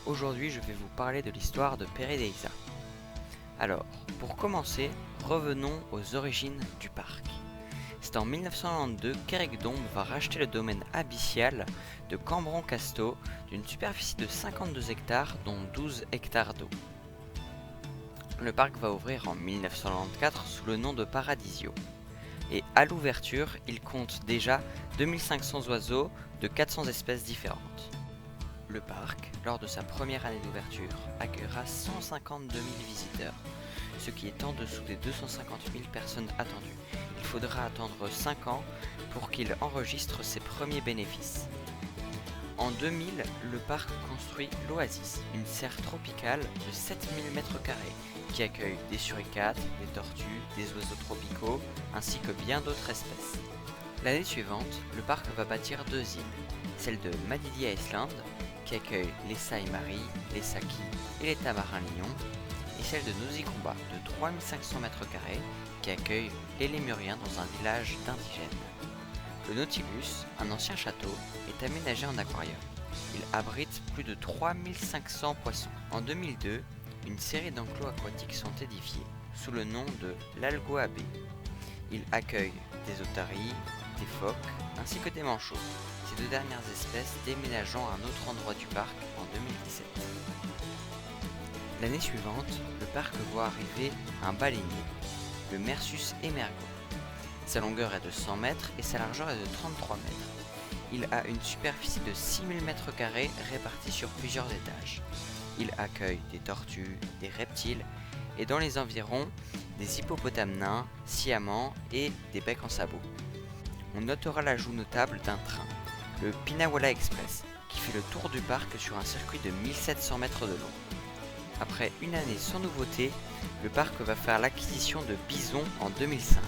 Aujourd'hui, je vais vous parler de l'histoire de Paradisa. Alors, pour commencer, revenons aux origines du parc. C'est en 1992 qu'Eric Dombe va racheter le domaine abyssial de Cambron-Casteau d'une superficie de 52 hectares, dont 12 hectares d'eau. Le parc va ouvrir en 1994 sous le nom de Paradisio. Et à l'ouverture, il compte déjà 2500 oiseaux de 400 espèces différentes. Le parc, lors de sa première année d'ouverture, accueillera 152 000 visiteurs, ce qui est en dessous des 250 000 personnes attendues. Il faudra attendre 5 ans pour qu'il enregistre ses premiers bénéfices. En 2000, le parc construit l'Oasis, une serre tropicale de 7000 m² qui accueille des suricates, des tortues, des oiseaux tropicaux, ainsi que bien d'autres espèces. L'année suivante, le parc va bâtir 2 îles, celle de Madidia Island, qui accueille les Saïmari, les Saki et les Tamarins-Lions, et celle de Nosicomba de 3500 m², qui accueille les Lémuriens dans un village d'indigènes. Le Nautilus, un ancien château, est aménagé en aquarium. Il abrite plus de 3500 poissons. En 2002, une série d'enclos aquatiques sont édifiés sous le nom de l'Algoa Bay. Il accueille des otaries, des phoques ainsi que des manchots, ces deux dernières espèces déménageant à un autre endroit du parc en 2017. L'année suivante, le parc voit arriver un baleinier, le Mersus Emergo. Sa longueur est de 100 mètres et sa largeur est de 33 mètres. Il a une superficie de 6000 m² répartie sur plusieurs étages. Il accueille des tortues, des reptiles et dans les environs, des hippopotames nains, siamans et des becs en sabot. On notera l'ajout notable d'un train, le Pinawala Express, qui fait le tour du parc sur un circuit de 1700 mètres de long. Après une année sans nouveauté, le parc va faire l'acquisition de bisons en 2005.